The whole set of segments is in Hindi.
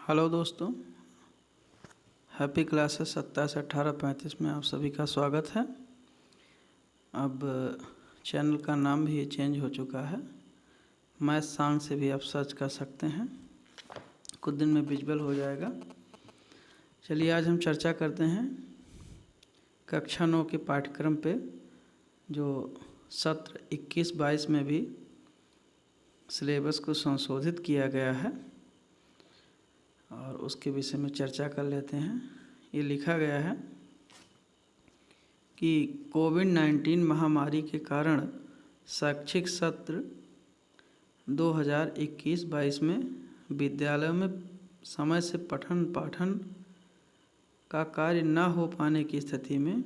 हेलो दोस्तों, हैप्पी क्लासेस 27-18-35 में आप सभी का स्वागत है। अब चैनल का नाम भी चेंज हो चुका है। मैथ सॉन्ग से भी आप सर्च कर सकते हैं, कुछ दिन में विजुअल हो जाएगा। चलिए आज हम चर्चा करते हैं कक्षा 9 के पाठ्यक्रम पे, जो सत्र 21-22 में भी सिलेबस को संशोधित किया गया है और उसके विषय में चर्चा कर लेते हैं। ये लिखा गया है कि कोविड-19 महामारी के कारण शैक्षिक सत्र 2021-22 में विद्यालयों में समय से पठन पाठन का कार्य न हो पाने की स्थिति में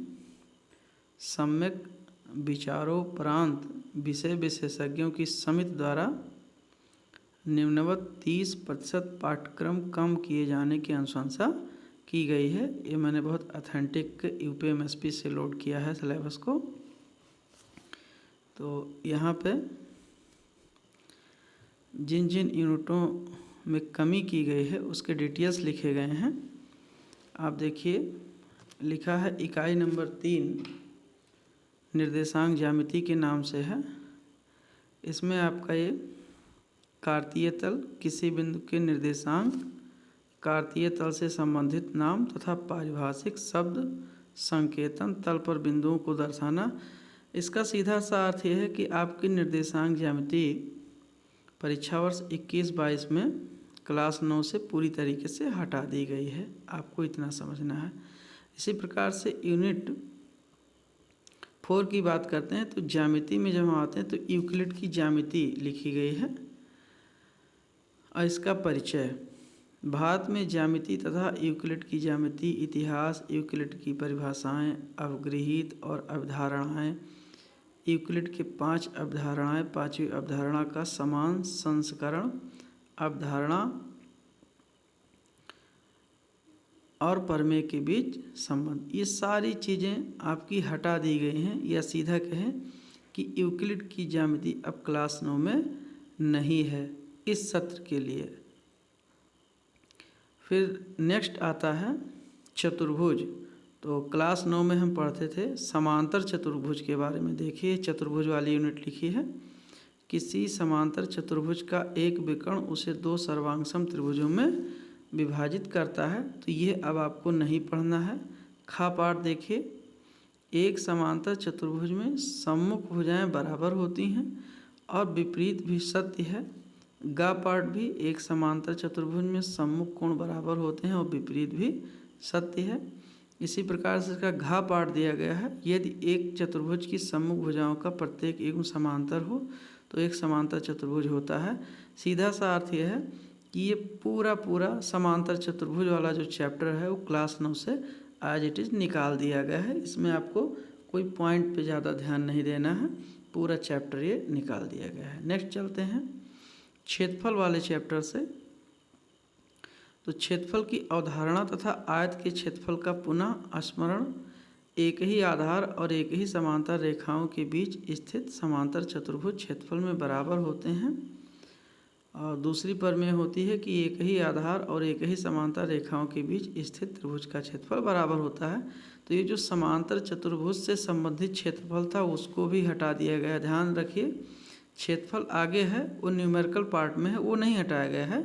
सम्यक विचारोपरांत विषय विशेषज्ञों की समिति द्वारा निम्नवत 30% पाठ्यक्रम कम किए जाने की अनुशंसा की गई है। ये मैंने बहुत ऑथेंटिक यूपीएमएसपी से लोड किया है सिलेबस को। तो यहाँ पे जिन जिन यूनिटों में कमी की गई है उसके डिटेल्स लिखे गए हैं। आप देखिए, लिखा है इकाई नंबर 3 निर्देशांक ज्यामिति के नाम से है। इसमें आपका ये कार्तीय तल, किसी बिंदु के निर्देशांक, कार्तीय तल से संबंधित नाम तथा पारिभाषिक शब्द संकेतन, तल पर बिंदुओं को दर्शाना। इसका सीधा सा अर्थ यह है कि आपकी निर्देशांक ज्यामिति परीक्षा वर्ष 21-22 में क्लास 9 से पूरी तरीके से हटा दी गई है। आपको इतना समझना है। इसी प्रकार से यूनिट 4 की बात करते हैं तो ज्यामिति में जब हम आते हैं तो यूक्लिड की ज्यामिति लिखी गई है और इसका परिचय। भारत में ज्यामिति तथा यूक्लिड की ज्यामिति, इतिहास, यूक्लिड की परिभाषाएं, अवगृहीत और अवधारणाएं, यूक्लिड के 5 अवधारणाएं, 5वीं अवधारणा का समान संस्करण, अवधारणा और प्रमेय के बीच संबंध, ये सारी चीज़ें आपकी हटा दी गई हैं। या सीधा कहें कि यूक्लिड की ज्यामिति अब क्लास 9 में नहीं है इस सत्र के लिए। फिर नेक्स्ट आता है चतुर्भुज। तो क्लास 9 में हम पढ़ते थे समांतर चतुर्भुज के बारे में। देखिए, चतुर्भुज वाली यूनिट लिखी है। किसी समांतर चतुर्भुज का एक विकर्ण उसे 2 सर्वांगसम त्रिभुजों में विभाजित करता है। तो ये अब आपको नहीं पढ़ना है। खा पाठ देखिए, एक समांतर चतुर्भुज में सम्मुख भुजाएं बराबर होती हैं और विपरीत भी सत्य है। गा पाठ भी, एक समांतर चतुर्भुज में सम्मुख कोण बराबर होते हैं और विपरीत भी सत्य है। इसी प्रकार से इसका घा पाठ दिया गया है। यदि एक चतुर्भुज की सम्मुख भुजाओं का प्रत्येक युग्म समांतर हो तो एक समांतर चतुर्भुज होता है। सीधा सा अर्थ यह है कि ये पूरा समांतर चतुर्भुज वाला जो चैप्टर है वो क्लास 9 से एज इट इज़ निकाल दिया गया है। इसमें आपको कोई पॉइंट पे ज़्यादा ध्यान नहीं देना है, पूरा चैप्टर ये निकाल दिया गया है। नेक्स्ट चलते हैं क्षेत्रफल वाले चैप्टर से। तो क्षेत्रफल की अवधारणा तथा आयत के क्षेत्रफल का पुनः स्मरण। एक ही आधार और एक ही समांतर रेखाओं के बीच स्थित समांतर चतुर्भुज क्षेत्रफल में बराबर होते हैं। और दूसरी प्रमेय होती है कि एक ही आधार और एक ही समांतर रेखाओं के बीच स्थित त्रिभुज का क्षेत्रफल बराबर होता है। तो ये जो समांतर चतुर्भुज से संबंधित क्षेत्रफल था उसको भी हटा दिया गया। ध्यान रखिए, क्षेत्रफल आगे है, वो न्यूमेरिकल पार्ट में है, वो नहीं हटाया गया है।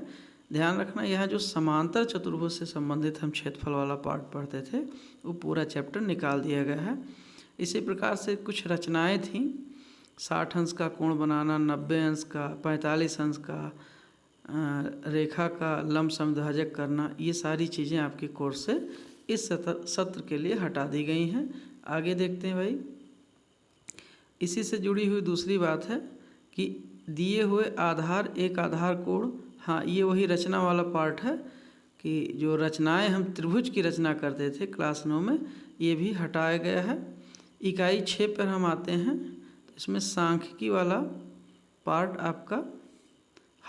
ध्यान रखना, यहाँ जो समांतर चतुर्भुज से संबंधित हम क्षेत्रफल वाला पार्ट पढ़ते थे वो पूरा चैप्टर निकाल दिया गया है। इसी प्रकार से कुछ रचनाएं थीं, 60 अंश का कोण बनाना, 90 अंश का, 45 अंश का, रेखा का लंब समद्विभाजक करना, ये सारी चीज़ें आपके कोर्स से इस सत्र के लिए हटा दी गई हैं। आगे देखते हैं भाई। इसी से जुड़ी हुई दूसरी बात है कि दिए हुए आधार एक आधार कोण। हाँ, ये वही रचना वाला पार्ट है कि जो रचनाएं हम त्रिभुज की रचना करते थे क्लास 9 में, ये भी हटाया गया है। इकाई 6 पर हम आते हैं तो इसमें सांख्यिकी वाला पार्ट आपका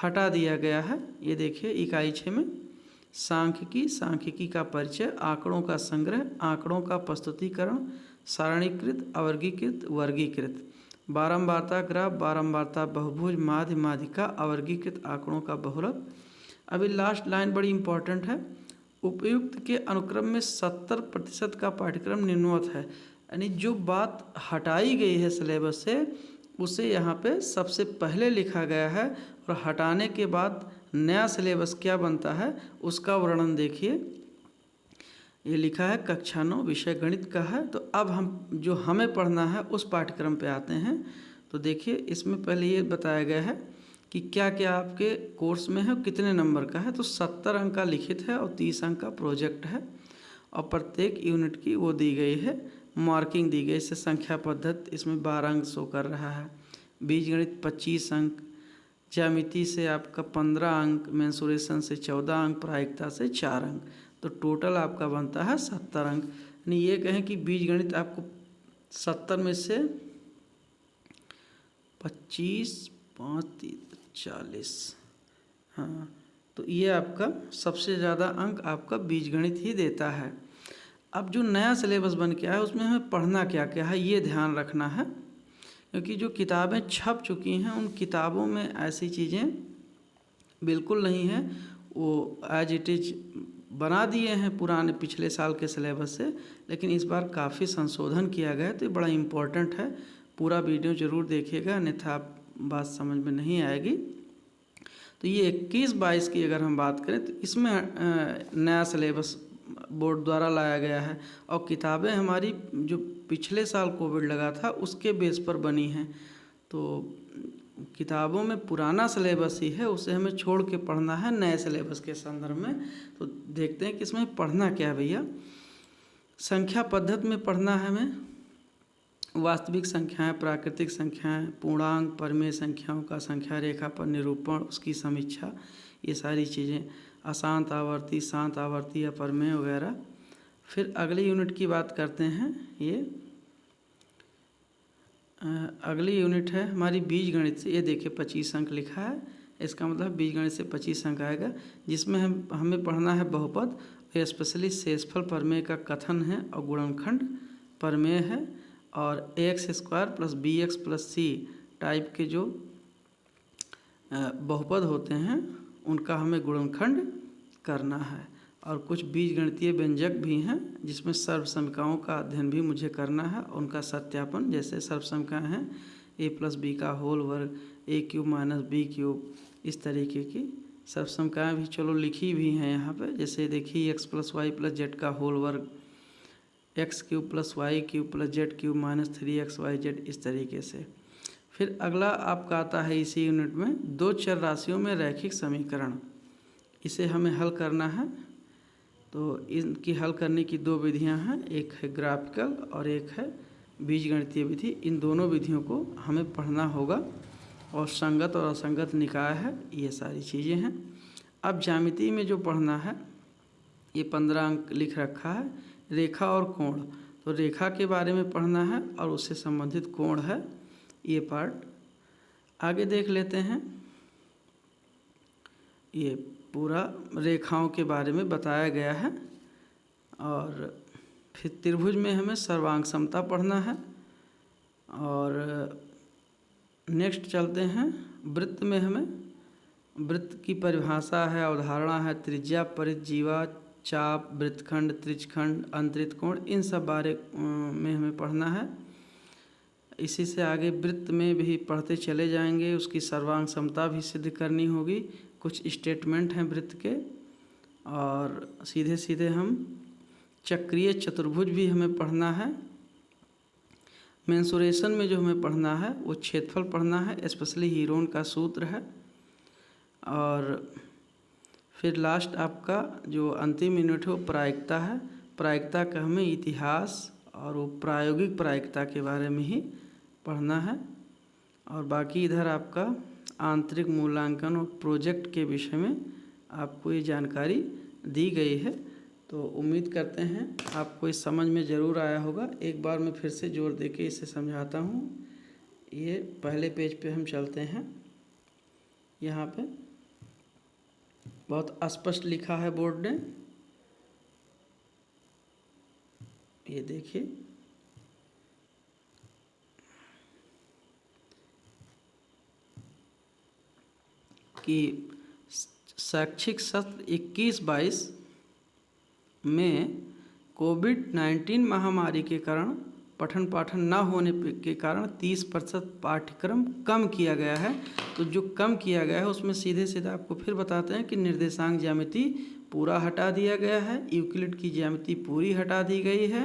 हटा दिया गया है। ये देखिए इकाई 6 में सांख्यिकी का परिचय, आंकड़ों का संग्रह, आंकड़ों का प्रस्तुतिकरण, सारणीकृत, अवर्गीकृत, वर्गीकृत, बारंबारता ग्राफ, बारंबारता बहुभुज, माध्य, माध्यिका, अवर्गीकृत आंकड़ों का बहुलक, अभी लास्ट लाइन बड़ी इम्पोर्टेंट है। उपयुक्त के अनुक्रम में 70% का पाठ्यक्रम निम्नवत है, यानी जो बात हटाई गई है सिलेबस से उसे यहाँ पे सबसे पहले लिखा गया है, और हटाने के बाद नया सिलेबस क्या बनता है उसका वर्णन देखिए। ये लिखा है कक्षा 9 विषय गणित का है। तो अब हम जो हमें पढ़ना है उस पाठ्यक्रम पे आते हैं। तो देखिए इसमें पहले ये बताया गया है कि क्या क्या आपके कोर्स में है और कितने नंबर का है। तो 70 अंक का लिखित है और 30 अंक का प्रोजेक्ट है, और प्रत्येक यूनिट की वो दी गई है, मार्किंग दी गई। इससे संख्या पद्धति इसमें 12 अंक शो कर रहा है, बीजगणित 25 अंक, ज्यामिति से आपका 15 अंक, मेंसुरेशन से 14 अंक, प्रायिकता से 4 अंक। तो टोटल आपका बनता है 70 अंक। यानी ये कहें कि बीजगणित आपको 70 में से 25, 5, 40, हाँ, तो ये आपका सबसे ज़्यादा अंक आपका बीजगणित ही देता है। अब जो नया सिलेबस बन के आया है उसमें हमें पढ़ना क्या क्या है ये ध्यान रखना है, क्योंकि जो किताबें छप चुकी हैं उन किताबों में ऐसी चीज़ें बिल्कुल नहीं हैं, वो एज इट इज बना दिए हैं पुराने पिछले साल के सिलेबस से, लेकिन इस बार काफ़ी संशोधन किया गया है। तो ये बड़ा इम्पोर्टेंट है, पूरा वीडियो ज़रूर देखिएगा अन्यथा आप बात समझ में नहीं आएगी। तो ये 21-22 की अगर हम बात करें तो इसमें नया सिलेबस बोर्ड द्वारा लाया गया है, और किताबें हमारी जो पिछले साल कोविड लगा था उसके बेस पर बनी हैं। तो किताबों में पुराना सिलेबस ही है, उसे हमें छोड़ के पढ़ना है नए सिलेबस के संदर्भ में। तो देखते हैं कि इसमें पढ़ना क्या है भैया। संख्या पद्धति में पढ़ना है हमें वास्तविक संख्याएं, प्राकृतिक संख्याएं, पूर्णांक, परिमेय संख्याओं का संख्या रेखा पर निरूपण, उसकी समीक्षा, ये सारी चीज़ें, अशांत आवर्ती, शांत आवर्ती, अपरिमेय वगैरह। फिर अगली यूनिट की बात करते हैं। ये अगली यूनिट है हमारी बीजगणित से। ये देखिए 25 अंक लिखा है, इसका मतलब बीजगणित से 25 अंक आएगा, जिसमें हमें पढ़ना है बहुपद, स्पेशली शेषफल प्रमेय का कथन है, और गुणनखंड प्रमेय है, और ax² + bx + c टाइप के जो बहुपद होते हैं उनका हमें गुणनखंड करना है। और कुछ बीजगणितीय व्यंजक भी हैं जिसमें सर्वसमीकाओं का अध्ययन भी मुझे करना है, उनका सत्यापन। जैसे सर्वसमीकाएँ हैं a + b का होल वर्ग, a³ - b³, इस तरीके की सर्वसमीकाएँ भी चलो लिखी भी हैं यहाँ पे। जैसे देखिए x + y + z का होल वर्ग, x³ + y³ + z³ - 3xyz, इस तरीके से। फिर अगला आपका आता है इसी यूनिट में दो चर राशियों में रैखिक समीकरण, इसे हमें हल करना है। तो इनकी हल करने की दो विधियां हैं, एक है ग्राफिकल और एक है बीजगणितीय विधि। इन दोनों विधियों को हमें पढ़ना होगा, और संगत और असंगत निकाय है, ये सारी चीज़ें हैं। अब ज्यामिति में जो पढ़ना है ये 15 अंक लिख रखा है, रेखा और कोण। तो रेखा के बारे में पढ़ना है और उससे संबंधित कोण है ये पार्ट। आगे देख लेते हैं। ये पूरा रेखाओं के बारे में बताया गया है। और फिर त्रिभुज में हमें सर्वांग समता पढ़ना है। और नेक्स्ट चलते हैं वृत्त में। हमें वृत्त की परिभाषा है, अवधारणा है, त्रिज्या, परिजीवा, चाप, वृत्तखंड, त्रिज्यखंड, अंतरित कोण, इन सब बारे में हमें पढ़ना है। इसी से आगे वृत्त में भी पढ़ते चले जाएंगे, उसकी सर्वांग समता भी सिद्ध करनी होगी। कुछ स्टेटमेंट हैं वृत्त के, और सीधे सीधे हम चक्रीय चतुर्भुज भी हमें पढ़ना है। मेंसुरेशन में जो हमें पढ़ना है वो क्षेत्रफल पढ़ना है, स्पेशली हीरोन का सूत्र है। और फिर लास्ट आपका जो अंतिम यूनिट है वो प्रायिकता है। प्रायिकता का हमें इतिहास और वो प्रायोगिक प्रायिकता के बारे में ही पढ़ना है। और बाकी इधर आपका आंतरिक मूल्यांकन और प्रोजेक्ट के विषय में आपको ये जानकारी दी गई है। तो उम्मीद करते हैं आपको इस समझ में ज़रूर आया होगा। एक बार मैं फिर से जोर देके इसे समझाता हूँ। ये पहले पेज पे हम चलते हैं। यहाँ पे बहुत स्पष्ट लिखा है बोर्ड ने, ये देखिए। कि शैक्षिक सत्र 21-22 में कोविड-19 महामारी के कारण पठन पाठन न होने के कारण 30% पाठ्यक्रम कम किया गया है। तो जो कम किया गया है उसमें सीधे सीधे आपको फिर बताते हैं कि निर्देशांक ज्यामिति पूरा हटा दिया गया है, यूक्लिड की ज्यामिति पूरी हटा दी गई है,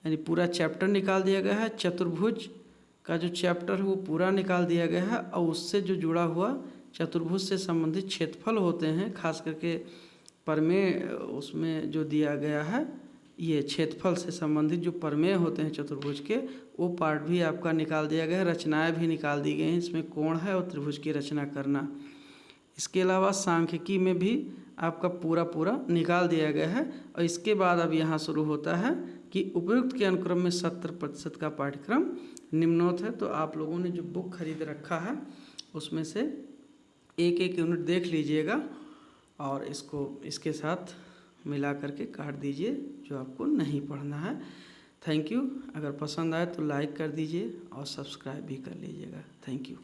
यानी पूरा चैप्टर निकाल दिया गया है। चतुर्भुज का जो चैप्टर है वो पूरा निकाल दिया गया है और उससे जो जुड़ा हुआ चतुर्भुज से संबंधित क्षेत्रफल होते हैं, खास करके प्रमेय उसमें जो दिया गया है, ये क्षेत्रफल से संबंधित जो प्रमेय होते हैं चतुर्भुज के, वो पार्ट भी आपका निकाल दिया गया है। रचनाएं भी निकाल दी गई हैं, इसमें कोण है और त्रिभुज की रचना करना। इसके अलावा सांख्यिकी में भी आपका पूरा निकाल दिया गया है। और इसके बाद अब यहाँ शुरू होता है कि उपयुक्त के अनुक्रम में 70% का पाठ्यक्रम निम्नोक्त है। तो आप लोगों ने जो बुक खरीद रखा है उसमें से एक एक यूनिट देख लीजिएगा और इसको इसके साथ मिला करके काट दीजिए जो आपको नहीं पढ़ना है। Thank you. अगर पसंद आए तो लाइक कर दीजिए और सब्सक्राइब भी कर लीजिएगा। Thank you.